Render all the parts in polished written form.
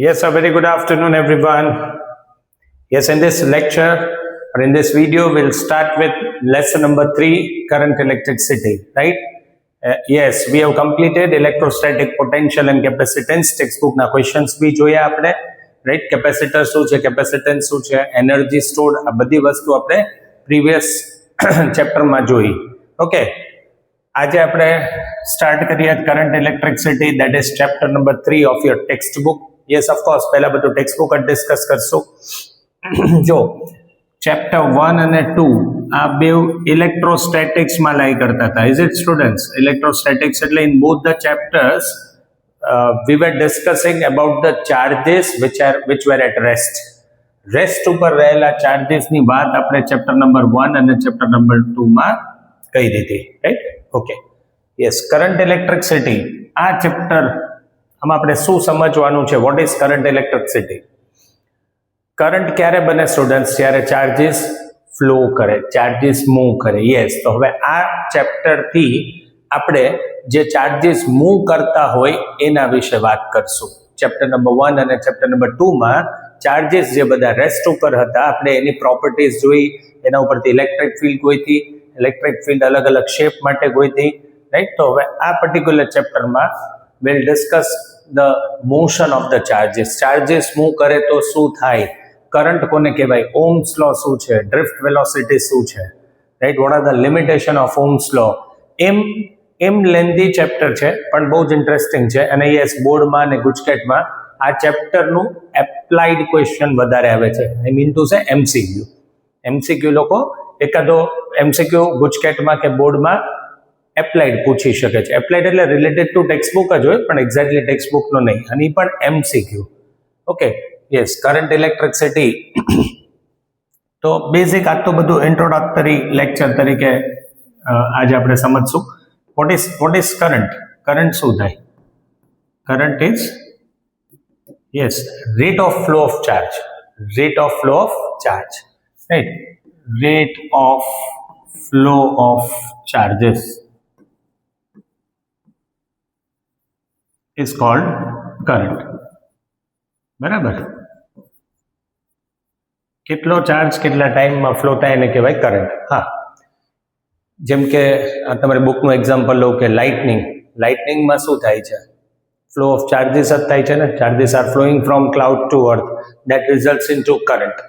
Yes, a very good afternoon, everyone. Yes, in this lecture or in this video, we'll start with lesson number 3, current electricity, right? Yes, we have completed electrostatic potential and capacitance. Textbook na questions bhi જોયા આપણે, right? Capacitor શું છે, capacitance શું છે, energy stored, આ બધી વસ્તુ આપણે previous chapter માં જોઈ. Okay. આજે આપણે સ્ટાર્ટ કરીએ current electricity, that is chapter number 3 of your textbook. Yes, of course, પહેલા બધું ટેક્સ્ટબુક જ ડિસ્કસ કરશું. જો ચેપ્ટર 1 અને 2 આ બે ઇલેક્ટ્રોસ્ટેટિક્સમાં લાઈ કરતા હતા. Is it students? ઇલેક્ટ્રોસ્ટેટિક્સ એટલે in both the chapters we were discussing about the charges which were at rest. Rest ઉપર રહેલા ચાર્જીસની વાત આપણે ચેપ્ટર નંબર 1 અને ચેપ્ટર નંબર 2 માં કહી દીધી, right? Okay, yes. Current electricity આ ચેપ્ટર આમાં આપણે શું સમજવાનું છે? Vote is current electricity? Current ક્યારે બને સ્ટુડન્ટ્સ? જ્યારે ચાર્જીસ ફ્લો કરે, ચાર્જીસ મૂવ કરે. યસ, તો હવે આ ચેપ્ટરથી આપણે જે ચાર્જીસ મૂવ કરતા હોય એના વિશે વાત કરશું. ચેપ્ટર નંબર 1 અને ચેપ્ટર નંબર 2 માં ચાર્જીસ જે બધા રેસ્ટ ઉપર હતા, આપણે એની પ્રોપર્ટીઝ જોઈ, એના ઉપરથી ઇલેક્ટ્રિક ફિલ્ડ ગોઈતી, ઇલેક્ટ્રિક ફિલ્ડ અલગ અલગ શેપ માટે ગોઈતી, રાઈટ? તો હવે આ પર્ટિક્યુલર ચેપ્ટરમાં we'll discuss the motion of the charges. Charges move કરે તો શું થાય? કરંટ કોને કહેવાય? ઓહ્મ્સ લો શું છે? ડ્રિફ્ટ વેલોસિટી શું છે? Right? What are the limitation of Ohm's law? એમ લેન્ધી ચેપ્ટર છે પણ બહુ જ ઇન્ટરેસ્ટિંગ છે. અને યસ, બોર્ડમાં અને ગુજકેટમાં આ ચેપ્ટરનું એપ્લાઇડ ક્વેશ્ચન વધારે આવે છે. I mean to say MCQ. MCQ લોકો એકાદો એમસીક્યુ ગુજકેટમાં કે બોર્ડમાં એપ્લાઇડ પૂછી શકે છે. એપ્લાઇડ એટલે રિલેટેડ ટુ ટેક્સ્ટબુક જ હોય, પણ એક્ઝેક્ટલી ટેક્સ્ટબુકનો નહીં. અને એ પણ MCQ. Okay, yes. Current electricity તો બેઝિક આ તો બધું ઇન્ટ્રોડક્ટરી લેક્ચર તરીકે આજે આપણે સમજશું. What is current? કરંટ શું થાય? Current is yes rate of flow of charge. Rate of flow of charge, right? Rate of flow of charges is called current. બરાબર? કેટલો ચાર્જ કેટલા ટાઈમમાં ફ્લો થાય એને કહેવાય કરંટ. હા, જેમ કે તમારી બુકનું એક્ઝામ્પલ લો કે લાઇટનિંગમાં શું થાય છે? ફ્લો ઓફ ચાર્જીસ જ થાય છે ને. Charges are flowing from cloud to earth, that results into current,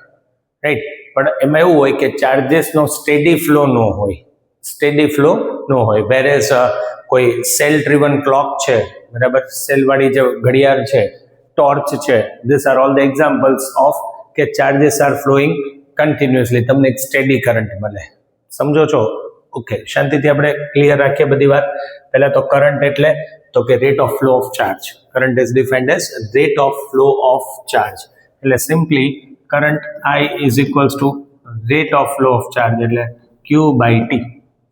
right? પણ એમાં એવું હોય કે ચાર્જીસનો સ્ટેડી ફ્લો ન હોય. વેરેઝ કોઈ સેલ ડ્રીવન ક્લોક છે, બરાબર, સેલવાળી જે ઘડિયાળ છે, ટોર્ચ છે, this are all the examples of કે ચાર્જીસ આર ફ્લોઈંગ કન્ટિન્યુઅસલી, તમને એક સ્ટેડી કરંટ મળે. સમજો છો? ઓકે, શાંતિથી આપણે ક્લિયર રાખીએ બધી વાત. પહેલા તો કરંટ એટલે તો કે rate of flow of charge. Current is defined as rate of flow of charge. એટલે simply current I is equals to rate of flow of charge, એટલે Q/T.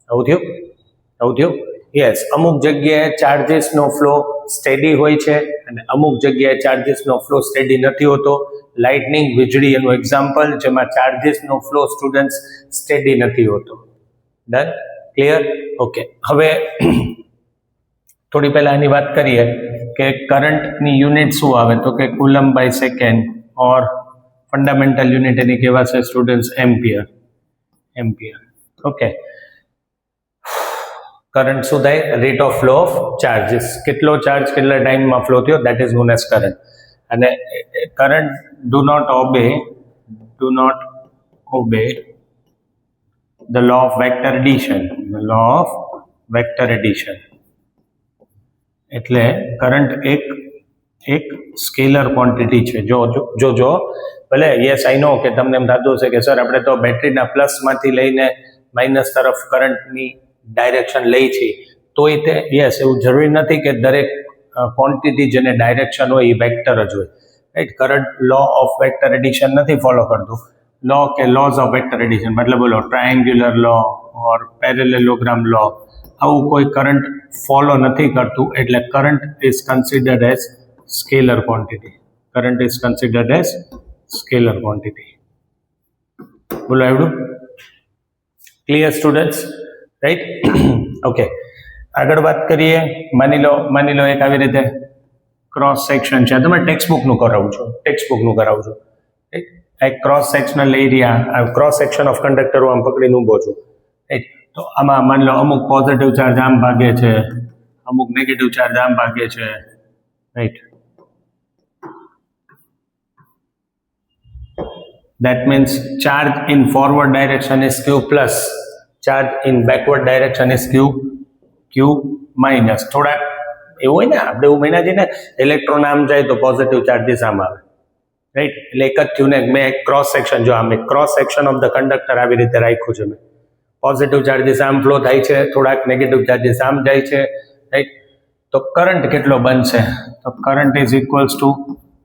આવું થયું? યસ. અમુક જગ્યાએ ચાર્જીસનો ફ્લો સ્ટેડી હોય છે અને અમુક જગ્યાએ ચાર્જીસનો ફ્લો સ્ટેડી નથી હોતો. લાઇટનિંગ, વીજળી એનું એક્ઝામ્પલ, જેમાં ચાર્જીસનો ફ્લો સ્ટુડન્ટ્સ સ્ટેડી નથી હોતો. ડન? ક્લિયર? ઓકે. હવે થોડી પહેલા એની વાત કરીએ કે કરંટની યુનિટ શું આવે, તો કે coulomb by second, or fundamental unit એની કહેવાશે સ્ટુડન્ટ્સ એમ્પિયર. ઓકે. કરંટ શું થાય? Rate of flow of charges. કેટલો ચાર્જ કેટલા ટાઈમમાં ફ્લો થયો, that is known as current. અને current do not obey the law of vector addition. એટલે કરંટ એક સ્કેલર ક્વોન્ટિટી છે. જો ભલે યસ આઈ નો કે તમને એમ થતું હશે કે સર આપણે તો બેટરીના પ્લસમાંથી લઈને માઇનસ તરફ કરંટની ડાયરેક્શન લઈ છીએ, તોય તે યસ એવું જરૂરી નથી કે દરેક ક્વોન્ટિટી જેને ડાયરેક્શન હોય એ વેક્ટર જ હોય, right? Current law of vector addition નથી ફોલો કરતું. લોઝ ઓફ વેક્ટર એડિશન મતલબ બોલો ટ્રાયેંગ્યુલર લો ઓર પેરેલેલોગ્રામ લો, આવું કોઈ કરંટ ફોલો નથી કરતું. એટલે current is considered as scalar quantity. બોલો આવડું? Clear students? રાઈટ? ઓકે, આગળ વાત કરીએ. માની લો એક આવી રીતે ક્રોસ સેક્શન છે, તમે ટેક્સ્ટબુકનું કરાવું છો, ટેક્સ્ટબુકનું કરાવું છું. એક cross sectional area, cross section of conductor આમ પકડીને ઊભો છું. તો આમાં માની લો અમુક પોઝિટિવ ચાર્જ આમ ભાગે છે, અમુક નેગેટિવ ચાર્જ આમ ભાગે છે, right. That means charge in forward direction is Q plus, charge in backward direction is Q minus. થોડા એવું હોય ને, આપણે એવું મહિના છે ને, ઇલેક્ટ્રોન આમ જાય તો પોઝિટિવ ચાર્જીસ આમ આવે, રાઈટ. એટલે એક જ થયું ને, મેં એક ક્રોસ સેક્શન, જો આમ એક cross section of the conductor આવી રીતે રાખ્યું છે મેં. પોઝિટિવ ચાર્જીસ આમ ફ્લો થાય છે, થોડાક નેગેટિવ ચાર્જીસ આમ જાય છે, રાઈટ. તો કરંટ કેટલો બનશે? તો current is equals to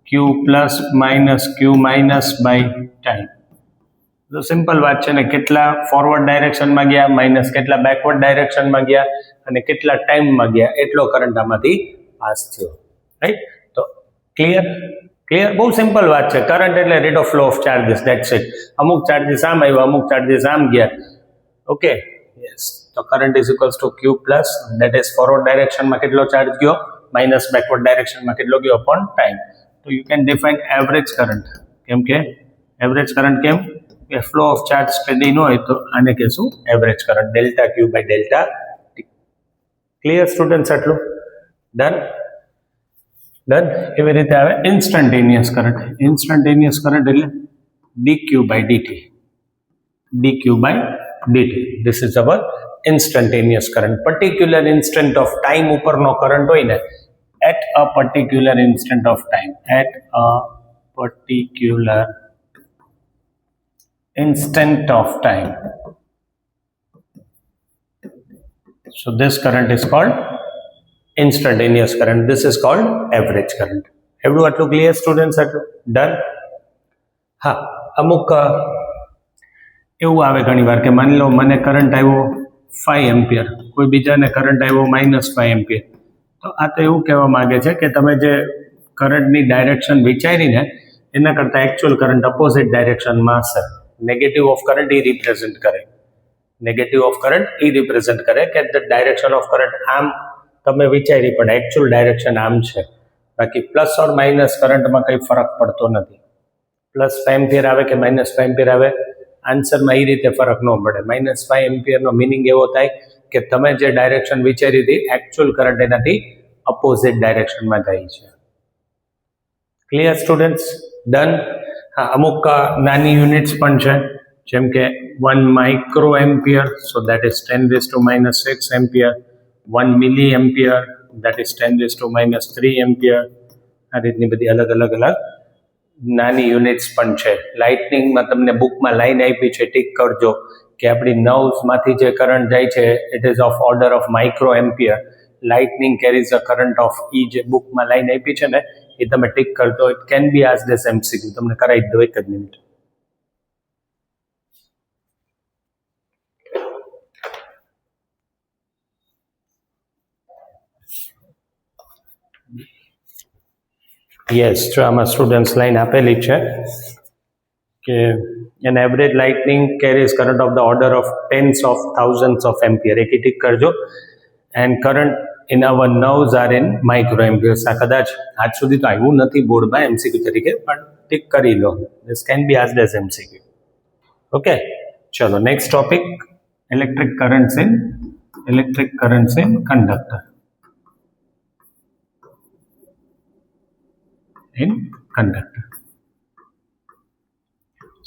Q plus minus Q minus by time. તો સિમ્પલ વાત છે ને, કેટલા ફોરવર્ડ ડાયરેક્શનમાં ગયા માઇનસ કેટલા બેકવર્ડ ડાયરેક્શનમાં ગયા અને કેટલા ટાઈમમાં ગયા, એટલો કરંટ આમાંથી પાસ થયો, રાઈટ. તો ક્લિયર? બહુ સિમ્પલ વાત છે. કરંટ એટલે rate of flow of charges, that's it. અમુક ચાર્જીસ આમ આવ્યા, અમુક ચાર્જીસ આમ ગયા, ઓકે. યસ. તો current is equals to Q plus, that is forward ડાયરેક્શનમાં કેટલો ચાર્જ ગયો, માઇનસ બેકવર્ડ ડાયરેક્શનમાં કેટલો ગયો અપોન ટાઈમ. તો you can define average current. કેમ કે એવરેજ કરંટ કેમ કે ફ્લો ઓફ ચાર્જ સ્ટડી ન હોય તો આને કહેશું average current, delta Q by delta T. Clear students? આટલું ડન? એવી રીતે આવે ઇન્સ્ટન્ટેનિયસ કરંટ. ઇન્સ્ટન્ટેનિયસ કરંટ એટલે dq by dt, dq by dt. This is our instantaneous current. Particular instant of time ઉપરનો કરંટ હોય ને, at a particular instant of time, at a particular instant of time, so this current is called instantaneous current. This is called average current. Everyone આટલું clear students? આટલું done? હા, અમુક એવું આવે ઘણી વાર કે માની લો મને કરંટ આવ્યો 5 એમ્પિયર, કોઈ બીજાને કરંટ આવ્યો -5 એમ્પિયર. તો આ તો એવું કહેવા માંગે છે કે તમે જે કરંટની ડાયરેક્શન વિચારીને એના કરતાં એકચ્યુઅલ કરંટ અપોઝિટ ડાયરેક્શનમાં હશે. નેગેટિવ ઓફ કરંટ એ રિપ્રેઝન્ટ કરે, નેગેટિવ ઓફ કરંટ એ રિપ્રેઝન્ટ કરે કે ધ ડાયરેક્શન ઓફ કરંટ આમ તમે વિચારી પણ એકચ્યુઅલ ડાયરેક્શન આમ છે. બાકી પ્લસ ઓર માઇનસ કરંટમાં કંઈ ફરક પડતો નથી. +5 એમ્પિયર આવે કે -5 એમ્પિયર આવે, આન્સરમાં એ રીતે ફરક ન પડે. -5 એમ્પિયરનો મિનિંગ એવો થાય કે તમે જે ડાયરેક્શન વિચારી હતી એકચ્યુઅલ કરંટ એનાથી અપોઝિટ ડાયરેક્શનમાં જાય છે. Clear students? ડન? હા, અમુક નાની યુનિટ્સ પણ છે, જેમ કે 1 micro ampere, so that is 10⁻⁻6 ampere. 1 milli ampere, that is 10⁻³ ampere. આ રીતની બધી અલગ અલગ નાની યુનિટ્સ પણ છે. લાઇટનિંગમાં તમને બુકમાં લાઈન આપી છે, ટીક કરજો કે આપણી નર્વ્સમાંથી જે કરંટ જાય છે it is of order of micro ampere. Lightning carries a current of, ઈ જે બુકમાં લાઈન આપી છે ને એ તમે ટીક કરજો. It can be asked as MCQ. તમને કરાવી દો, એક જ મિનિટ. યસ, જો આમાં સ્ટુડન્ટ્સ લાઈન આપેલી છે કે an average lightning carries current of the order of tens of thousands of ampere. એક ટીક કરજો. and current in our nerves are in microamperes. આ કદાચ આજ સુધી તો આવ્યું નથી બોર્ડમાં MCQ તરીકે, પણ ટીક કરી લો. this can be asked as MCQ. Okay, ચલો next topic, electric currents in conductor.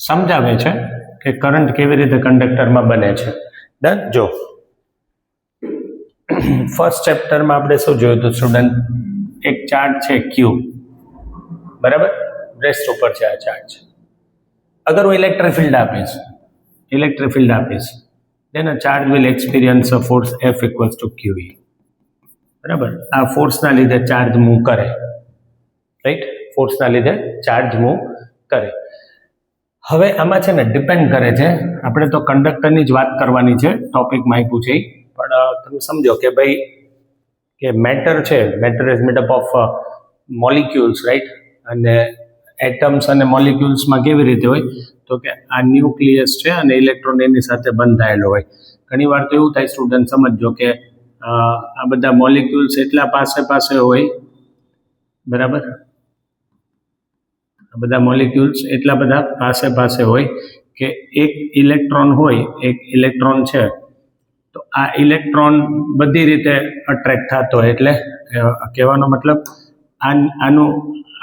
સમજાવે છે કે કરંટ કેવી રીતે કંડક્ટરમાં બને છે. ડન? જો ફર્સ્ટ ચેપ્ટરમાં આપણે શું જોયું હતું સ્ટુડન્ટ? એક ચાર્જ છે Q, બરાબર, રેસ્ટ ઉપર છે આ ચાર્જ. અગર હું ઇલેક્ટ્રિક ફિલ્ડ આપીશ then a charge will experience a force F equals to QE. બરાબર, આ ફોર્સના લીધે ચાર્જ મૂવ કરે, રાઈટ, ફોર્સના લીધે ચાર્જ મૂવ કરે. હવે આમાં છે ને ડિપેન્ડ કરે છે, આપણે તો કંડક્ટરની જ વાત કરવાની છે, ટોપિકમાં આપ્યું છે, પણ તમે સમજો કે ભાઈ કે મેટર છે, matter is made up of molecules, right. અને એટમ્સ અને મોલિક્યુલ્સમાં કેવી રીતે હોય તો કે આ ન્યુક્લિયસ છે અને ઇલેક્ટ્રોન એની સાથે બંધાયેલો હોય. ઘણી વાર તો એવું થાય સ્ટુડન્ટ, સમજો કે આ બધા મોલિક્યુલ્સ એટલા પાસે હોય બરાબર. આ બધા મોલિક્યુલ્સ એટલા બધા પાસે હોય કે એક ઇલેક્ટ્રોન હોય, એક ઇલેક્ટ્રોન છે તો આ ઇલેક્ટ્રોન બધી રીતે અટ્રેક્ટ થતો હોય, એટલે કહેવાનો મતલબ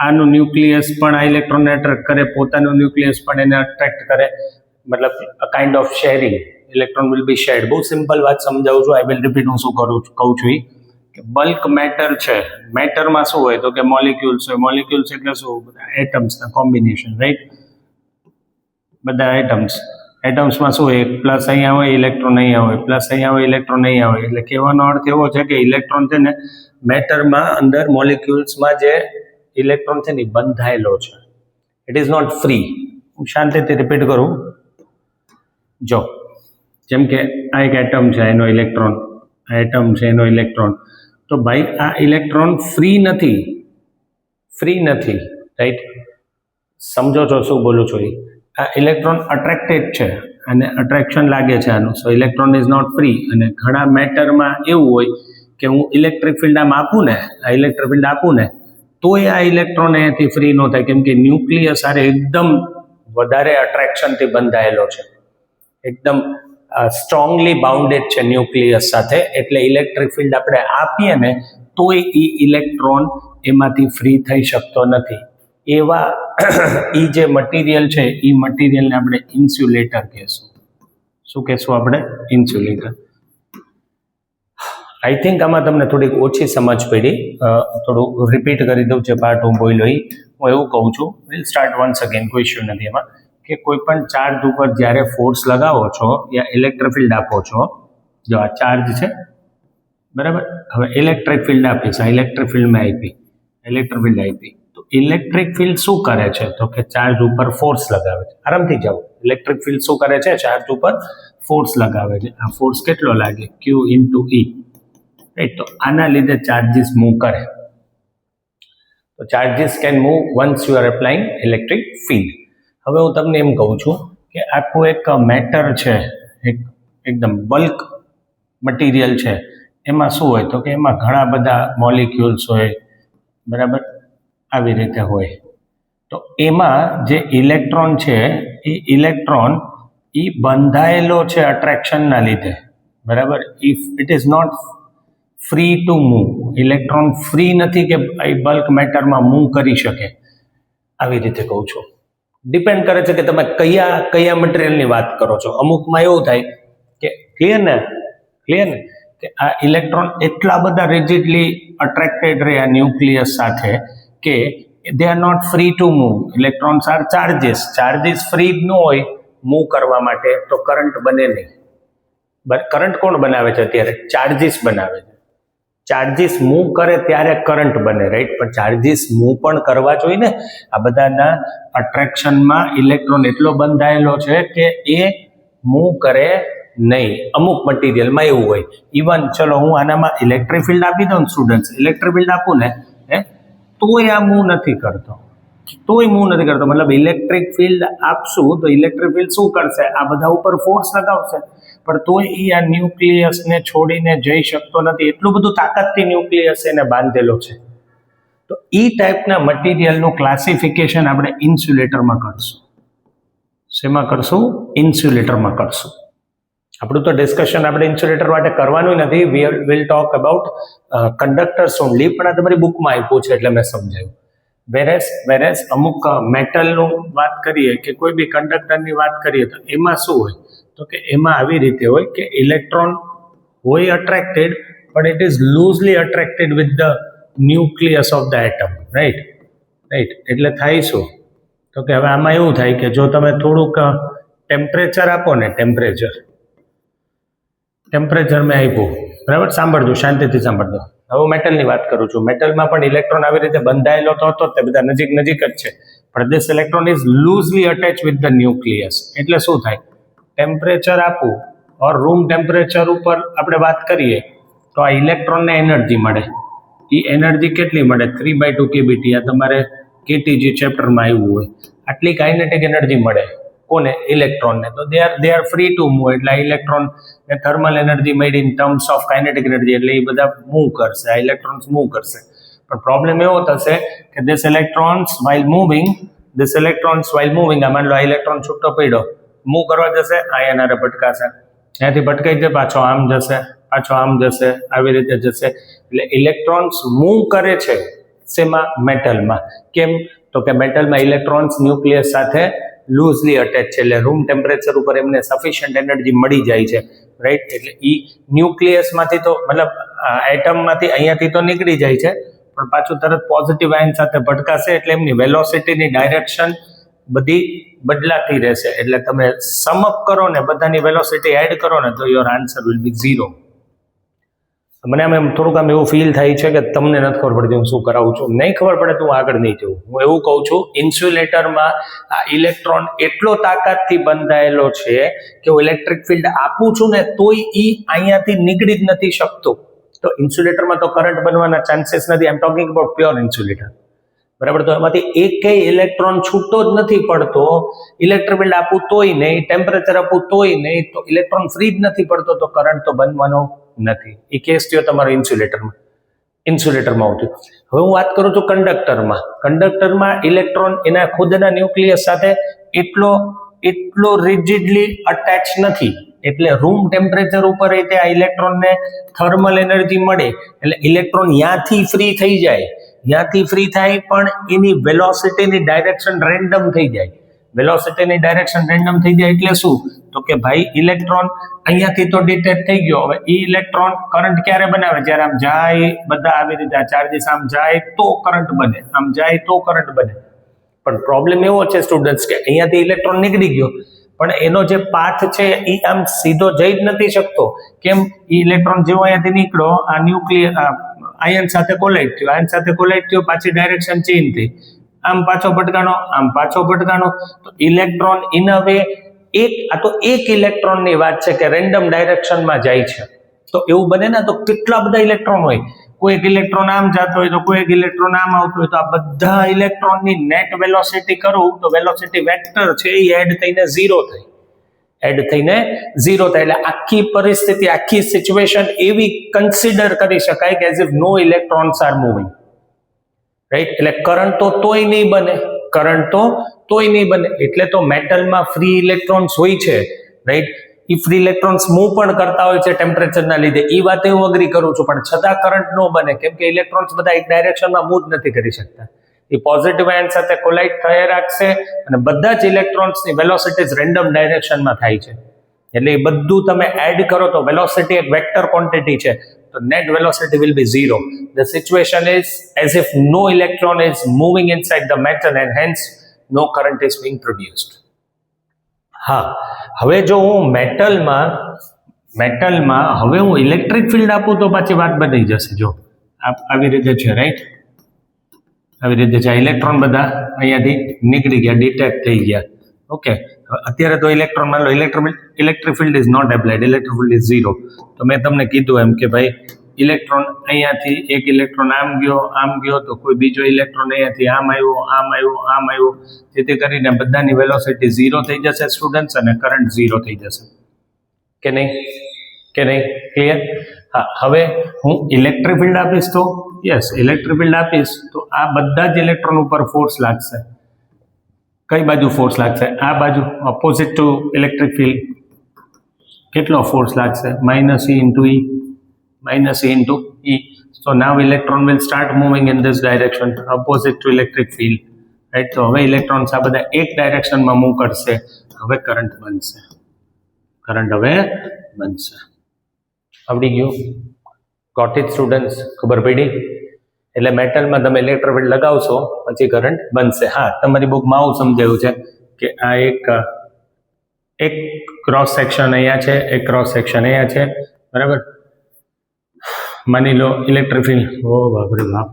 આનું ન્યુક્લિયસ પણ આ ઇલેક્ટ્રોનને અટ્રેક્ટ કરે, પોતાનું ન્યુક્લિયસ પણ એને અટ્રેક્ટ કરે, મતલબ a kind of sharing. Electron will be shared. બહુ સિમ્પલ વાત સમજાવું છું. I will repeat. હું શું કહું છું કે બલ્ક મેટર છે. મેટરમાં શું હોય તો કે મોલિક્યુલ્સ હોય. મોલિક્યુલ્સ એટલે શું? બધા એટમ્સના કોમ્બિનેશન, રાઈટ? બધા એટમ્સમાં શું હોય? પ્લસ અહીંયા હોય, ઇલેક્ટ્રોન અહીંયા હોય, પ્લસ અહીંયા હોય, ઇલેક્ટ્રોન અહીંયા હોય. એટલે કહેવાનો અર્થ એવો છે કે ઇલેક્ટ્રોન છે ને મેટરમાં અંદર મોલિક્યુલ્સમાં જે ઇલેક્ટ્રોન છે ને બંધાયેલો છે. It is not free. હું શાંતિથી રિપીટ કરું. જો જેમ કે આ એક એટમ છે, એનો ઇલેક્ટ્રોન, આ એટમ છે એનો ઇલેક્ટ્રોન, તો ભાઈ આ ઇલેક્ટ્રોન ફ્રી નથી, રાઈટ? સમજો છો શું બોલું છું? આ ઇલેક્ટ્રોન અટ્રેક્ટેડ છે અને અટ્રેક્શન લાગે છે આનું. સો ઇલેક્ટ્રોન ઇઝ નોટ ફ્રી. અને ઘણા મેટરમાં એવું હોય કે હું ઇલેક્ટ્રિક ફિલ્ડ આપું ને તોય આ ઇલેક્ટ્રોન અહીંયાથી ફ્રી ન થાય, કેમ કે ન્યુક્લિયસ આરે એકદમ વધારે અટ્રેક્શનથી બંધાયેલો છે, એકદમ સ્ટ્રોંગલી બાઉન્ડેડ છે ન્યુક્લિયસ સાથે. એટલે ઇલેક્ટ્રિક ફિલ્ડ આપણે આપીએ ને તોય એ ઇલેક્ટ્રોન એમાંથી ફ્રી થઈ શકતો નથી. એવા એ જે મટીરિયલ છે એ મટીરિયલને આપણે ઇન્સ્યુલેટર કહેશું. શું કહેશું આપણે? ઇન્સ્યુલેટર. આઈ થિંક આમાં તમને થોડીક ઓછી સમજ પડી. થોડું રિપીટ કરી દઉં જે પાર્ટ હું બોલ્યો એ. હું એવું કહું છું, વિલ સ્ટાર્ટ વન્સ અગેન, કોઈ ઇશ્યુ નથી એમાં, કે કોઈ પણ ચાર્જ ઉપર જ્યારે ફોર્સ લગાવો છો યા ઇલેક્ટ્રિક ફિલ્ડ આપો છો, જો આ ચાર્જ છે બરાબર, હવે ઇલેક્ટ્રિક ફિલ્ડ આપીશ, આ ઇલેક્ટ્રિક ફિલ્ડમાં આપી, તો ઇલેક્ટ્રિક ફિલ્ડ શું કરે છે તો કે ચાર્જ ઉપર ફોર્સ લગાવે છે. આરામથી જાઓ. ઇલેક્ટ્રિક ફિલ્ડ શું કરે છે? ચાર્જ ઉપર ફોર્સ લગાવે છે. આ ફોર્સ કેટલો લાગે? Q into E, right? તો આના લીધે ચાર્જીસ મૂવ કરે. તો charges can move once you are applying electric field. હવે હું તમને એમ કહું છું કે આખું એક મેટર છે, એકદમ બલ્ક મટીરિયલ છે. એમાં શું હોય તો કે એમાં ઘણા બધા મોલિક્યુલ્સ હોય, બરાબર? આવી રીતે હોય. તો એમાં જે ઇલેક્ટ્રોન છે એ ઇલેક્ટ્રોન બંધાયેલો છે અટ્રેક્શનના લીધે, બરાબર? If it is not free to move. Electron free નથી કે એ બલ્ક મેટરમાં મૂવ કરી શકે. આવી રીતે કહું છું. ડિપેન્ડ કરે છે કે તમે કયા મટીરિયલની વાત કરો છો. અમુકમાં એવું થાય કે ક્લિયર ને કે આ ઇલેક્ટ્રોન એટલા બધા રિજિડલી અટ્રેક્ટેડ રહે આ ન્યુક્લિયસ સાથે કે they are not free to move. Electrons are charges free ન હોય મૂવ કરવા માટે તો કરંટ બને નહીં. કરંટ કોણ બનાવે છે અત્યારે? ચાર્જીસ બનાવે છે. ચાર્જીસ મૂવ કરે ત્યારે કરંટ બને, રાઈટ? પણ ચાર્જીસ મૂવ પણ કરવા જોઈએ ને. આ બધાના અટ્રેક્શનમાં ઇલેક્ટ્રોન એટલો બંધાયેલો છે કે એ મૂવ કરે નહીં. અમુક મટીરિયલમાં એવું હોય. ઇવન ચલો હું આનામાં ઇલેક્ટ્રિક ફિલ્ડ આપી દઉં, સ્ટુડન્ટ્સ ઇલેક્ટ્રિક ફિલ્ડ આપું ને તોય આ મૂવ નથી કરતો. મતલબ ઇલેક્ટ્રિક ફિલ્ડ આપશું તો ઇલેક્ટ્રિક ફિલ્ડ શું કરશે? આ બધા ઉપર ફોર્સ લગાવશે, પણ તોય એ આ ન્યુક્લિયસને છોડીને જઈ શકતો નથી. એટલું બધું તાકાતથી ન્યુક્લિયસ એને બાંધેલો છે. તો એ ટાઈપના મટીરિયલનું ક્લાસિફિકેશન આપણે ઇન્સ્યુલેટરમાં કરશું. શેમાં કરશું? ઇન્સ્યુલેટરમાં કરશું. આપણું તો ડિસ્કશન આપણે ઇન્સ્યુલેટર માટે કરવાનું નથી. Will talk about conductors only. પણ આ તમારી બુકમાં આપ્યું છે એટલે મેં સમજાયું. વેરેસ અમુક મેટલનું વાત કરીએ કે કોઈ બી કંડક્ટરની વાત કરીએ તો એમાં શું હોય તો કે એમાં આવી રીતે હોય કે ઇલેક્ટ્રોન હોય અટ્રેક્ટેડ, પણ it is loosely attracted with the nucleus of the atom, right? એટલે થાય શું તો કે હવે આમાં એવું થાય કે જો તમે થોડુંક ટેમ્પરેચર આપો ને, ટેમ્પરેચર મેં આપ્યું, બરાબર? સાંભળજો, શાંતિથી સાંભળજો. હવે મેટલની વાત કરું છું. મેટલમાં પણ ઇલેક્ટ્રોન આવી રીતે બંધાયેલો તો હતો, તે બધા નજીક જ છે, પણ this electron is loosely attach with the nucleus. એટલે શું થાય? ટેમ્પરેચર આપું ઓર રૂમ ટેમ્પરેચર ઉપર આપણે વાત કરીએ તો આ ઇલેક્ટ્રોનને એનર્જી મળે. એ એનર્જી કેટલી મળે? 3/2 kBT. આ તમારે કેટીજી ચેપ્ટરમાં આવ્યું હોય. આટલી કાઇનેટિક એનર્જી મળે. કોને? ઇલેક્ટ્રોનને. તો they are free to move. એટલે આ ઇલેક્ટ્રોનને થર્મલ એનર્જી મળી in terms of kinetic energy. એટલે એ બધા મૂવ કરશે, આ ઇલેક્ટ્રોન્સ મૂવ કરશે. પણ પ્રોબ્લેમ એવો થશે કે this electrons while moving આ માની લો આ ઇલેક્ટ્રોન છૂટો પડ્યો, મૂવ કરવા જશે, આયન હારે ભટકાશે, ત્યાંથી ભટકાઈ જાય પાછો આમ જશે, પાછો આમ જશે, આવી રીતે જશે. એટલે ઇલેક્ટ્રોન્સ મૂવ કરે છે શેમાં? મેટલમાં. કેમ? તો કે મેટલમાં ઇલેક્ટ્રોન્સ ન્યુક્લિયસ સાથે લૂઝલી અટેચ છે, એટલે રૂમ ટેમ્પરેચર ઉપર એમને સફિશિયન્ટ એનર્જી મળી જાય છે, રાઈટ. એટલે ઈ ન્યુક્લિયસમાંથી તો મતલબ એટમમાંથી અહીંયાથી તો નીકળી જાય છે, પણ પાછું તરત પોઝિટિવ આયન સાથે ભટકાશે, એટલે એમની વેલોસિટીની ડાયરેક્શન બધી બદલાતી રહેશે. એટલે તમે સમઅપ કરો ને બધાની વેલોસિટી એડ કરો ને તો યોર આન્સર વિલ બી 0. મને આમ થોડુંક આમ એવું ફીલ થાય છે કે તમને નથી ખબર પડતી હું શું કરાવું છું. નહીં ખબર પડે તો હું આગળ નહીં જઉં. હું એવું કહું છું, ઇન્સ્યુલેટરમાં આ ઇલેક્ટ્રોન એટલો તાકાતથી બંધાયેલો છે કે હું ઇલેક્ટ્રિક ફિલ્ડ આપું છું ને તોય ઈ અહીંયાથી નીકળી જ નથી શકતો. તો ઇન્સ્યુલેટરમાં તો કરંટ બનવાના ચાન્સીસ નથી. I am talking about pure insulator, બરાબર. તો એમાંથી એકેય ઇલેક્ટ્રોન છૂટો જ નથી પડતો. ઇલેક્ટ્રિક ફિલ્ડ આપું તોય નહીં, ટેમ્પરેચર આપું તોય નહીં, તો ઇલેક્ટ્રોન ફ્રી જ નથી પડતો, તો કરંટ તો બનવાનો નથી. એ કેસ થયો તમારો ઇન્સ્યુલેટરમાં આવતું. હવે હું વાત કરું છું કંડક્ટરમાં ઇલેક્ટ્રોન એના ખુદના ન્યુક્લિયસ સાથે એટલો રિજિડલી અટેચ નથી, એટલે રૂમ ટેમ્પરેચર ઉપર આ ઇલેક્ટ્રોનને થર્મલ એનર્જી મળે, એટલે ઇલેક્ટ્રોન ત્યાંથી ફ્રી થઈ જાય. ત્યાંથી ફ્રી થાય પણ એની વેલોસિટીની ડાયરેક્શન રેન્ડમ થઈ જાય. વેલોસિટીની ડાયરેક્શન રેન્ડમ થઈ જાય એટલે શું? તો કે ભાઈ ઇલેક્ટ્રોન અહીંયાથી તો ડિટેચ થઈ ગયો. હવે એ ઇલેક્ટ્રોન કરંટ ક્યારે બનાવે? જ્યારે આમ જાય, બધા આવી રીતે આ ચાર્જીસ આમ જાય તો કરંટ બને, આમ જાય તો કરંટ બને. પણ પ્રોબ્લેમ એવો છે સ્ટુડન્ટ્સ કે અહીંયાથી ઇલેક્ટ્રોન નીકળી ગયો, પણ એનો જે પાથ છે એ આમ સીધો જઈ જ નથી શકતો. કેમ? એ ઇલેક્ટ્રોન જેવો અહીંયાથી નીકળ્યો, આ ન્યુક્લિયર આયન સાથે કોલાઇડ થયો, પાછી ડાયરેક્શન ચેન્જ થઈ, આમ પાછો ભટકાનો. તો ઇલેક્ટ્રોન ઇન અ વે એક ઇલેક્ટ્રોનની વાત છે કે રેન્ડમ ડાયરેક્શનમાં જાય છે. તો એવું બને ને, તો કેટલા બધા ઇલેક્ટ્રોન હોય, કોઈ એક ઇલેક્ટ્રોન આમ જતો હોય તો કોઈ એક ઇલેક્ટ્રોન આમ આવતો હોય, તો આ બધા ઇલેક્ટ્રોનની નેટ વેલોસિટી કરું તો વેલોસિટી વેક્ટર છે એ એડ થઈને 0 થાય. એટલે આખી પરિસ્થિતિ, આખી સિચ્યુએશન એવી કન્સિડર કરી શકાય કે as if no electrons are moving, right. એટલે કરંટ તો તોય નહીં બને. એટલે તો મેટલમાં ફ્રી ઇલેક્ટ્રોન્સ હોય છે, રાઈટ. એ ફ્રી ઇલેક્ટ્રોન્સ મૂવ પણ કરતા હોય છે ટેમ્પરેચરના લીધે, એ વાત હું અગ્રી કરું છું, પણ છતાં કરંટ ન બને. કેમ કે ઇલેક્ટ્રોન્સ બધા એક ડાયરેક્શનમાં મૂવ નથી કરી શકતા. એ પોઝિટિવ આયન સાથે કોલાઇડ થયા રાખશે અને બધા જ ઇલેક્ટ્રોન્સની વેલોસિટીઝ રેન્ડમ ડાયરેક્શનમાં થાય છે. એટલે એ બધું તમે એડ કરો તો વેલોસિટી એક વેક્ટર ક્વોન્ટિટી છે, તો net velocity will be 0. The situation is as if no electron is moving inside the metal and hence no current is being produced. હા, હવે જો હું મેટલમાં હવે હું ઇલેક્ટ્રિક ફિલ્ડ આપું તો પાછી વાત બદલાઈ જશે. જો આવી રીતે છે, રાઈટ. આવી રીતે છે, ઇલેક્ટ્રોન બધા અહીંયાથી નીકળી ગયા, ડિટેક્ટ થઈ ગયા. ઓકે, અત્યારે તો ઇલેક્ટ્રોન માન લો electric field is not applied, electric field is 0. તો મેં તમને કીધું એમ કે ભાઈ ઇલેક્ટ્રોન અહીંયાથી એક ઇલેક્ટ્રોન આમ ગયો તો કોઈ બીજો ઇલેક્ટ્રોન અહીંયાથી આમ આવ્યો, જેથી કરીને બધાની વેલોસિટી 0 થઈ જશે સ્ટુડન્ટ્સ, અને કરંટ 0 થઈ જશે. કે નહીં? ક્લિયર? હા, હવે હું ઇલેક્ટ્રિક ફિલ્ડ આપીશ તો ઇલેક્ટ્રિક ફિલ્ડ આપીશ તો આ બધા જ ઇલેક્ટ્રોન ઉપર ફોર્સ લાગશે. કઈ બાજુ ફોર્સ લાગશે? આ બાજુ, ઓપોઝિટ ટુ ઇલેક્ટ્રિક ફિલ્ડ. કેટલો ફોર્સ લાગશે? -E into E. So now electron will start moving in this direction opposite to electric field, right? તો હવે ઇલેક્ટ્રોન્સ આ બધા એક ડાયરેક્શનમાં મૂવ કરશે. હવે કરંટ બનશે. આવડી ગયું? Got it students? ખબર પડી? એટલે મેટલમાં તમે ઇલેક્ટ્રિક ફિલ્ડ લગાવશો પછી કરંટ બનશે. હા, તમારી બુકમાં આવું સમજાયું છે કે આ એક ક્રોસ સેક્શન અહીંયા છે, એક ક્રોસ સેક્શન અહીંયા છે, બરાબર. માની લો ઇલેક્ટ્રિક ફિલ્ડ, ઓ બાપરે બાપ,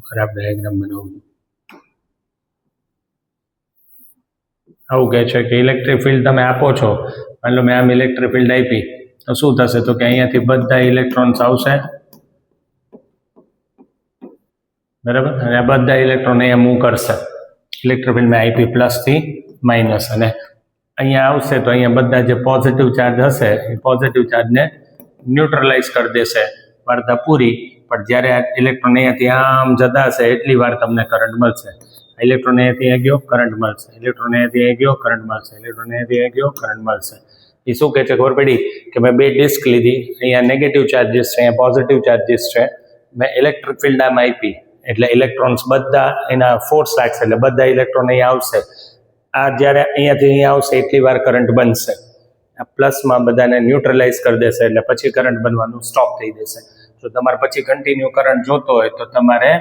ખરાબ ડાયાગ્રામ બનાવું. આવું કહે છે કે ઇલેક્ટ્રિક ફિલ્ડ તમે આપો છો, માની લો મેં આમ ઇલેક્ટ્રિક ફિલ્ડ આપી તો શું થશે? તો કે અહીંયાથી બધા ઇલેક્ટ્રોન્સ આવશે, બરાબર, અને આ બધા ઇલેક્ટ્રોન અહીંયા મૂવ કરશે. ઇલેક્ટ્રિક ફિલ્ડ મેં આપી પ્લસથી માઇનસ, અને અહીંયા આવશે તો અહીંયા બધા જે પોઝિટિવ ચાર્જ હશે એ પોઝિટિવ ચાર્જને ન્યુટ્રલાઇઝ કરી દેશે. વાર્તા પૂરી. પણ જ્યારે આ ઇલેક્ટ્રોન અહીંયાથી આમ જતા હશે એટલી વાર તમને કરંટ મળશે. ઇલેક્ટ્રોન અહીંયાથી અહીં ગયો, કરંટ મળશે. ઇલેક્ટ્રોન અહીંયાથી અહીં ગયો, કરંટ મળશે. ઇલેક્ટ્રોન અહીંયાથી અહીં ગયો, કરંટ મળશે. એ શું કહે છે ખબર પડી કે મેં બે ડિસ્ક લીધી, અહીંયા નેગેટિવ ચાર્જીસ છે, અહીંયા પોઝિટિવ ચાર્જીસ છે. મેં ઇલેક્ટ્રિક ફિલ્ડ આમ આપી એટલે ઇલેક્ટ્રોન્સ બધા એના ફોર્સ લાગશે એટલે બધા ઇલેક્ટ્રોન અહીંયા આવશે. આ જ્યારે અહીંયાથી અહીંયા આવશે એટલી વાર કરંટ બનશે. આ પ્લસમાં બધાને ન્યુટ્રલાઇઝ કરી દેશે એટલે પછી કરંટ બનવાનું સ્ટોપ થઈ જશે. જો તમારે પછી કન્ટિન્યુ કરંટ જોતો હોય તો તમારે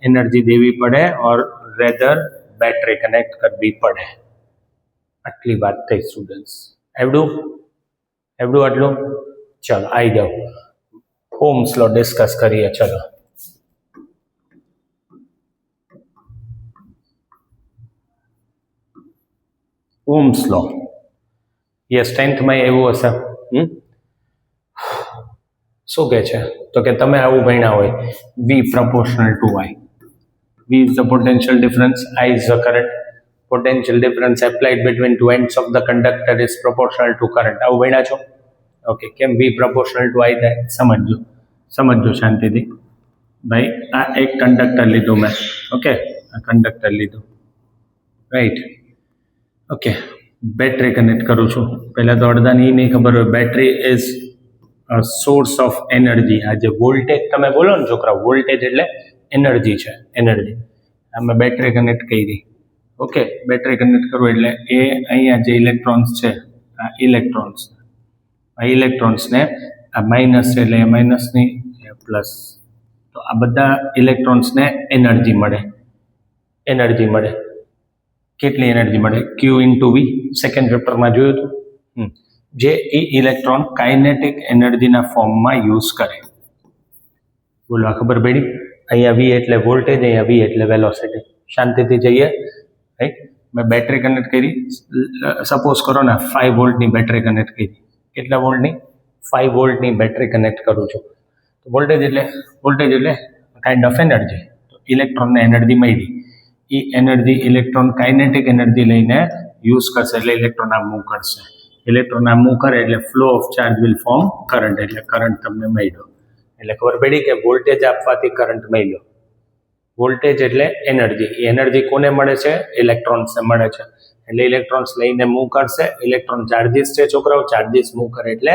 એનર્જી દેવી પડે ઓર રેધર બેટરી કનેક્ટ કરવી પડે. આટલી વાત થઈ સ્ટુડન્ટ્સ. આવડું આટલું? ચલો આવી જાઓ, ઓહ્મ્સ લો ડિસ્કસ કરીએ. ચલો ઓહ્મ્સ લો. યસ, 10th માં એવું હશે. શું કહે છે તો કે તમે આવું ભણ્યા હોય, V proportional to I. V is the potential difference, I is the current. Potential difference applied between two ends of the conductor is proportional to current. આવું ભણ્યા છો? ઓકે. કેમ V proportional to I થાય? સમજજો શાંતિથી. ભાઈ આ એક કંડક્ટર લીધું મેં, ઓકે, આ કંડક્ટર લીધું, રાઈટ, ઓકે. બેટરી કનેક્ટ કરું છું. પહેલાં તો અડધાને એ નહીં ખબર હોય battery is a source of energy. આ જે વોલ્ટેજ તમે બોલો ને છોકરા, વોલ્ટેજ એટલે એનર્જી છે, એનર્જી. આ મેં બેટરી કનેક્ટ કરી, ઓકે. બેટરી કનેક્ટ કરું એટલે એ અહીંયા જે ઇલેક્ટ્રોન્સ છે, આ ઇલેક્ટ્રોન્સને આ માઇનસ છે એટલે એ માઇનસની પ્લસ, તો આ બધા ઇલેક્ટ્રોન્સને એનર્જી મળે. કેટલી એનર્જી મળે? Q into V. સેકન્ડ ચેપ્ટરમાં જોયું હતું, જે એ ઇલેક્ટ્રોન કાઇનેટિક એનર્જીના ફોર્મમાં યુઝ કરે. બોલો, આ ખબર પડી? અહીંયા V એટલે વોલ્ટેજ, અહીંયા V એટલે વેલોસિટી. શાંતિથી જઈએ, રાઈટ. મેં બેટરી કનેક્ટ કરી, સપોઝ કરો ને 5 વોલ્ટની બેટરી કનેક્ટ કરી. કેટલા વોલ્ટની? 5 વોલ્ટની બેટરી કનેક્ટ કરું છું. વોલ્ટેજ એટલે કાઇન્ડ ઓફ એનર્જી. તો ઇલેક્ટ્રોનને એનર્જી મળી. એ એનર્જી ઇલેક્ટ્રોન કાઇનેટિક એનર્જી લઈને યુઝ કરશે એટલે ઇલેક્ટ્રોન આમ મૂવ કરશે. ઇલેક્ટ્રોન આમ મૂવ કરે એટલે flow of charge will form current, એટલે કરંટ તમને મળ્યો. એટલે ખબર પડી કે વોલ્ટેજ આપવાથી કરંટ મળ્યો. વોલ્ટેજ એટલે એનર્જી. એ એનર્જી કોને મળે છે? ઇલેક્ટ્રોન્સને મળે છે. એટલે ઇલેક્ટ્રોન્સ લઈને મૂવ કરશે. ઇલેક્ટ્રોન ચાર્જીસ છે છોકરાઓ, ચાર્જીસ મૂવ કરે એટલે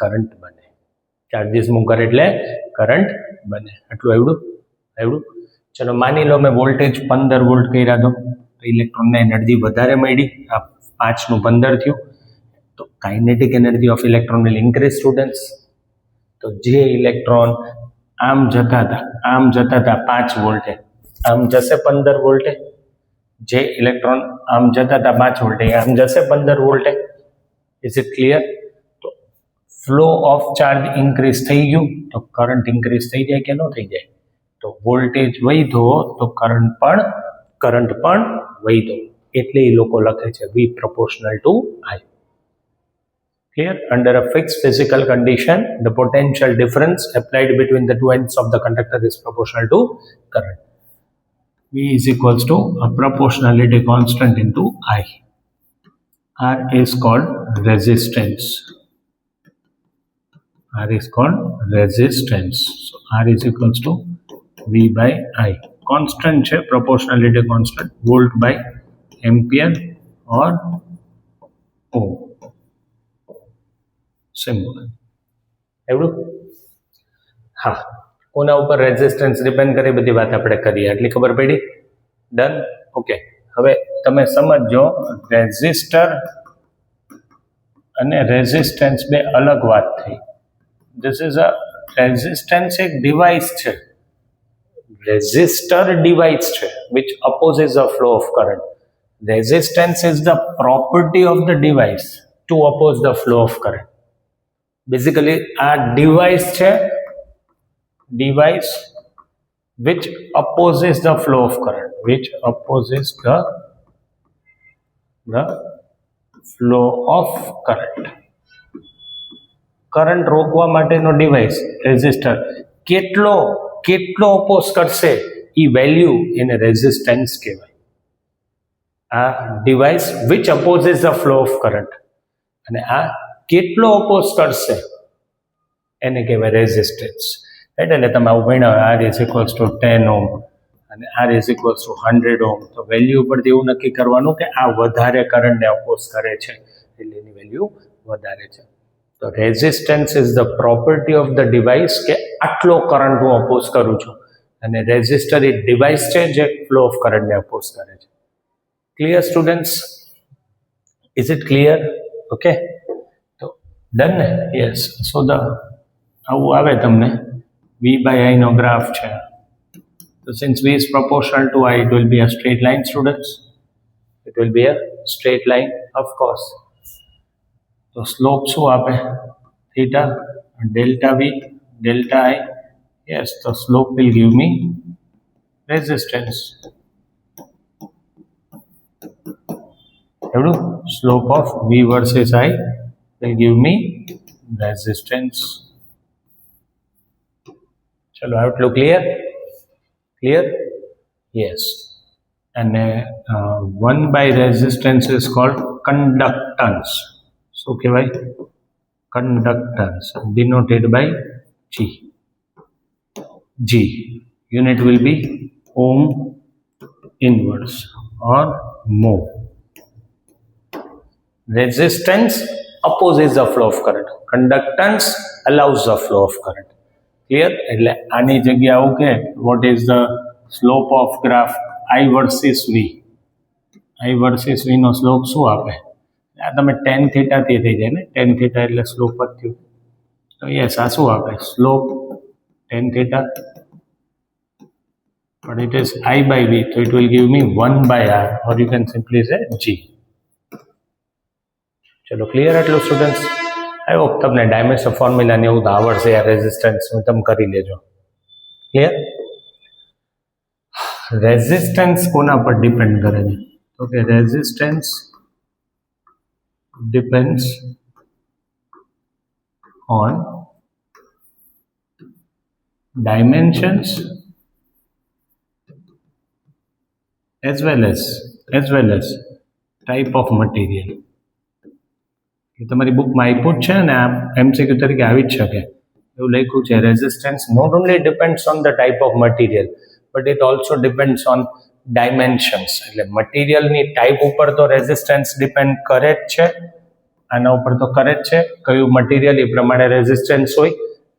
કરંટ બને. આટલું આવડું? ચલો માની લો મેં વોલ્ટેજ 15 વોલ્ટ કર્યા તો ઇલેક્ટ્રોનને એનર્જી વધારે મળી, આ 5 નું 15 થયું. તો kinetic energy of electron will increase students. તો જે ઇલેક્ટ્રોન આમ જતા હતા 5 વોલ્ટે, આમ જશે 15 વોલ્ટે. જે ઇલેક્ટ્રોન આમ જતા હતા 5 વોલ્ટે, આમ જશે 15 વોલ્ટે. Is it clear? તો ફ્લો ઓફ ચાર્જ ઇન્ક્રીઝ થઈ ગયું તો કરંટ ઇન્ક્રીઝ થઈ જાય કે ન થઈ જાય? તો વોલ્ટેજ વધ્યો તો કરંટ પણ વધ્યો. એટલે એ લોકો લખે છે V proportional to I. Clear? Under a fixed physical condition, the potential difference applied between the two ends of the conductor is proportional to current. V is equals to a proportionality constant into I. R is called resistance. So R is equals to V by I. Constant છે, proportionality constant, volt by ampere or ohm. Simple. એવડું? હા. કોના ઉપર resistance depend કરે બધી વાત આપણે કરીએ. આટલી ખબર પડી? ડન? ઓકે. હવે તમે સમજો, રેઝિસ્ટર અને રેઝિસ્ટન્સ બે અલગ વાત થઈ. રેઝિસ્ટન્સ એક ડિવાઇસ છે, resistor device છે which opposes the flow of current. Resistance is the property of the device to oppose the flow of current. Basically આ device છે, device which opposes the flow of current, the flow of current. Current રોકવા માટેનો device resistor કેટલો oppose કરશે એ value એને resistance કહેવાય. આ device which opposes the flow of current, અને આ કેટલો ઓપોઝ કરશે એને કહેવાય રેઝિસ્ટન્સ. રાઈટ. એટલે તમે આવું ભણ્યા R is equals to 10 ohm અને R is equals to 100 ohm, તો વેલ્યુ ઉપરથી એવું નક્કી કરવાનું કે આ વધારે કરંટને અપોઝ કરે છે એટલે એની વેલ્યુ વધારે છે. તો resistance is the property of the device કે આટલો કરંટ હું અપોઝ કરું છું, અને રેઝિસ્ટર એ ડિવાઇસ છે જે ફ્લો ઓફ કરંટને અપોઝ કરે છે. Clear students? Is it clear? Okay, તો ડન ને? યસ. સો ધ આવું આવે તમને V by I નો ગ્રાફ છે. So since V is proportional to I, it will be a straight line, students. It will be a straight line, of course. So slope શું આપે? Theta, delta V, delta I. Yes, the slope will give me resistance. Slope of V versus I will give me resistance. Chalo, outlook clear? Clear? Yes. And 1 by resistance is called conductance. So, okay, why? Conductance denoted by G. G. Unit will be ohm inverse or mho. Resistance opposes the flow of current. Conductance allows the flow of current. Clear? એટલે આની જગ્યા આવું કે what is the slope of graph I versus V. I versus V નો slope શું આપે? આ તમે tan theta થી થઈ જાય ને, tan theta એટલે સ્લોપ જ થયું. તો યસ, આ શું આપે? Slope tan theta, but it is I by V, so it will give me 1 by R, or you can simply say G. ચલો, ક્લિયર એટલું સ્ટુડન્ટ્સ? આઈ હોપ તમને ડાયમેન્શન ફોર્મ્યુલા ને એવું આવડશે. આ રેઝિસ્ટન્સ તમે કરી લેજો. ક્લિયર? રેઝિસ્ટન્સ કોના પર ડિપેન્ડ કરે છે? તો કે resistance depends on dimensions as well as type of material. તમારી બુકમાં આપ્યું જ છે ને, આ MCQ તરીકે આવી જ શકે. એવું લખ્યું છે, resistance not only depends on the type of material but it also depends on dimensions. એટલે મટીરિયલની ટાઈપ ઉપર તો રેઝિસ્ટન્સ ડિપેન્ડ કરે જ છે, આના ઉપર તો કરે જ છે. કયું મટીરિયલ એ પ્રમાણે રેઝિસ્ટન્સ હોય,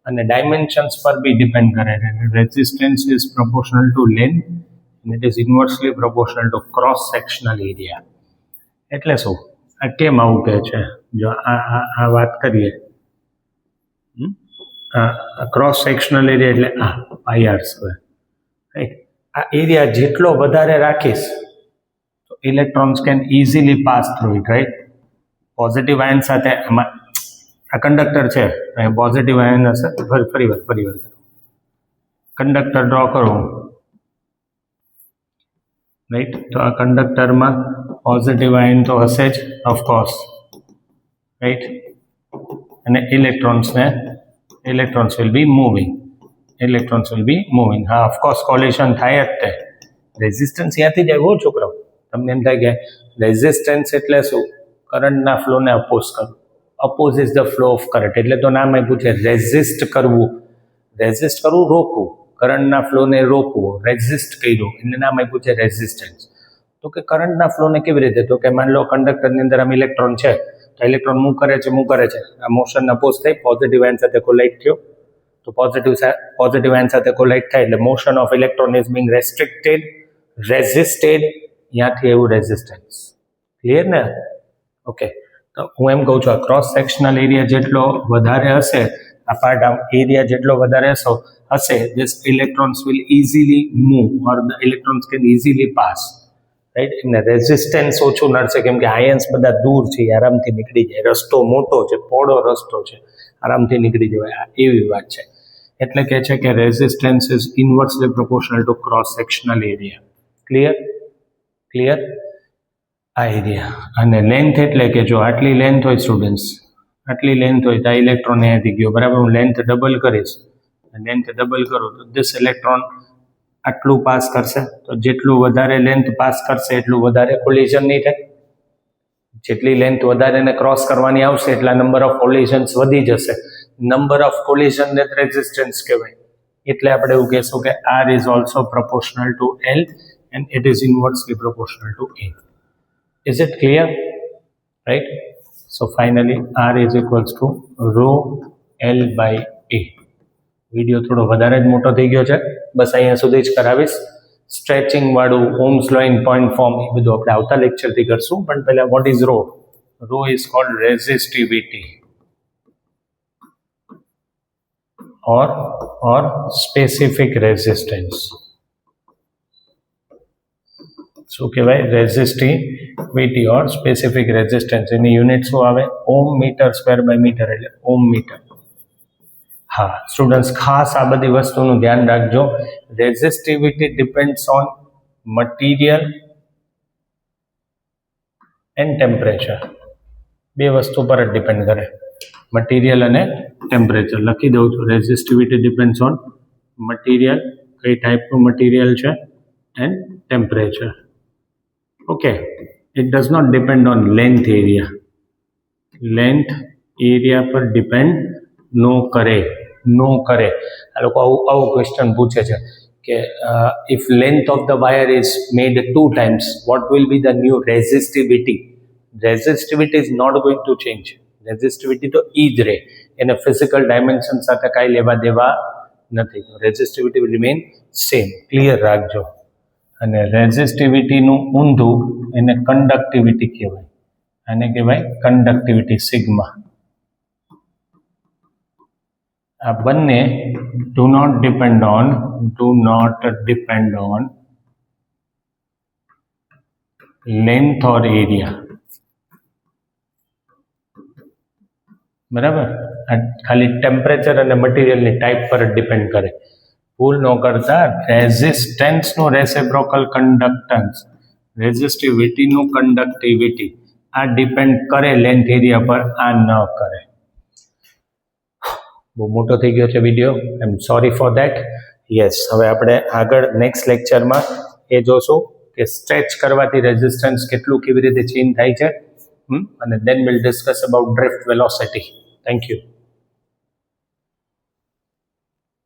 અને ડાયમેન્શન્સ પર બી ડિપેન્ડ કરે છે. Resistance is proportional two length and it is inversely proportional to cross sectional area. એટલે શું? આ કેમ આવું કહે છે? જો આ વાત કરીએ, ક્રોસ સેક્શનલ એરિયા એટલે આ પાઈ આર સ્ક્વેર, રાઈટ. આ એરિયા જેટલો વધારે રાખીશ તો electrons can easily pass through it, right. Positive ion સાથે આમાં આ કંડક્ટર છે, પોઝિટિવ આયન હશે. ફરી વાર કરો. કંડક્ટર ડ્રો કરો, રાઈટ. તો આ કંડક્ટરમાં પોઝિટિવ આયન તો હશે જ, ઓફકોર્સ, રાઈટ. અને ઇલેક્ટ્રોન્સ વિલ બી મૂવિંગ. હા, ઓફકોર્સ કોલિશન થાય જ તે. રેઝિસ્ટન્સ ત્યાંથી જ આવ્યો છોકરાઓ. તમને એમ થાય કે રેઝિસ્ટન્સ એટલે શું? કરંટના ફ્લોને અપોઝ કરવું. Oppose is the flow of current, એટલે તો નામ આપ્યું છે રેઝિસ્ટ કરવું. રોકવું. કરંટના ફ્લોને રોકવો, રેઝિસ્ટ કર્યું એટલે નામ આપ્યું છે રેઝિસ્ટન્સ. તો કે કરંટના ફ્લોને કેવી રીતે? તો કે માની લો કંડક્ટરની અંદર આમ ઇલેક્ટ્રોન છે, તો ઇલેક્ટ્રોન મૂવ કરે છે. આ મોશન અપોઝ થઈ, પોઝિટિવ આયન સાથે કોલાઇડ થયો, તો પોઝિટિવ આયન સાથે કોલાઇડ થાય એટલે motion of electron is being resisted. ત્યાંથી એવું રેઝિસ્ટન્સ. ક્લિયર ને? ઓકે. તો હું એમ કહું છું, આ ક્રોસ સેક્શનલ એરિયા જેટલો વધારે હશે, આ પાર્ટ આમ એરિયા જેટલો વધારે હશે, this electrons will easily move or the electrons can easily pass, right. એમને રેઝિસ્ટન્સ ઓછું નડશે, કેમ કે આયન્સ બધા દૂર છે, આરામથી નીકળી જાય. રસ્તો મોટો છે, પહોળો રસ્તો છે, આરામથી નીકળી જવાય. એવી વાત છે. એટલે કહે છે કે resistance is inversely proportional to cross sectional area. Clear? આ એરિયા. અને લેન્થ એટલે કે જો આટલી લેન્થ હોય સ્ટુડન્ટ્સ, આટલી લેન્થ હોય તો આ ઇલેક્ટ્રોન અહીંયાથી ગયો, બરાબર. હું લેન્થ ડબલ કરીશ, લેન્થ ડબલ કરું તો ધીસ ઇલેક્ટ્રોન આટલું પાસ કરશે. તો જેટલું વધારે લેન્થ પાસ કરશે એટલું વધારે કોલિઝન નહીં થાય. જેટલી લેન્થ વધારે એને ક્રોસ કરવાની આવશે એટલા નંબર ઓફ કોલિઝન્સ વધી જશે. નંબર ઓફ કોલિઝન ને રેઝિસ્ટન્સ કહેવાય. એટલે આપણે એવું કહેશું કે R is also proportional to L and it is inversely proportional to A. Is it clear? Right? So finally R is equals to rho L by A. Video થોડો વધારે જ મોટો થઈ ગયો છે, બસ અહીંયા સુધી જ કરાવીશ. સ્ટ્રેચિંગ વાળું, ohm's law in point form, એ બધું આપણે આવતા લેક્ચરથી કરશું. પણ પહેલા what is rho? Rho is called resistivity or specific resistance. શું કહેવાય? Resistivity or specific resistance. એની યુનિટ શું આવે? Ohm metre square by metre, એટલે ઓમ મીટર. હા સ્ટુડન્ટ્સ, ખાસ આ બધી વસ્તુનું ધ્યાન રાખજો. Resistivity depends on material and temperature. બે વસ્તુ પર જ ડિપેન્ડ કરે, મટીરિયલ અને ટેમ્પરેચર. લખી દઉં છું, રેઝિસ્ટિવિટી ડિપેન્ડ્સ ઓન મટીરિયલ, કઈ ટાઈપનું મટીરિયલ છે, and temperature. Okay, it does not depend on length area. Length area પર ડિપેન્ડ નો કરે. આ લોકો આવું ક્વેશ્ચન પૂછે છે કે if length of the wire is made 2 times, what will be the new resistivity? Resistivity is not going to change. Resistivity તો ઈ જ રહે, એને ફિઝિકલ ડાયમેન્શન સાથે કાંઈ લેવા દેવા નથી. તો resistivity will remain same. Clear રાખજો. અને રેઝિસ્ટિવિટીનું ઊંધું એને કંડક્ટિવિટી કહેવાય. આને કહેવાય કંડક્ટિવિટી, સિગ્મા. આ બંને do not depend on length or area. બરાબર? આ ખાલી ટેમ્પરેચર અને મટીરિયલની ટાઈપ પર જ ડિપેન્ડ કરે. ભૂલ ન કરતા. રેઝિસ્ટન્સનું રેસિપ્રોકલ કન્ડક્ટન્સ, રેઝિસ્ટિવિટીનું કંડક્ટિવિટી, આ ડિપેન્ડ કરે લેન્થ એરિયા પર, આ ન કરે. બહુ મોટો થઈ ગયો છે video, I am sorry for that. Yes, હવે આપણે આગળ નેક્સ્ટ લેક્ચરમાં એ જોશું કે સ્ટ્રેચ કરવાથી રેઝિસ્ટન્સ કેટલું કેવી રીતે ચેન્જ થાય છે, અને then we'll discuss about drift velocity. Thank you.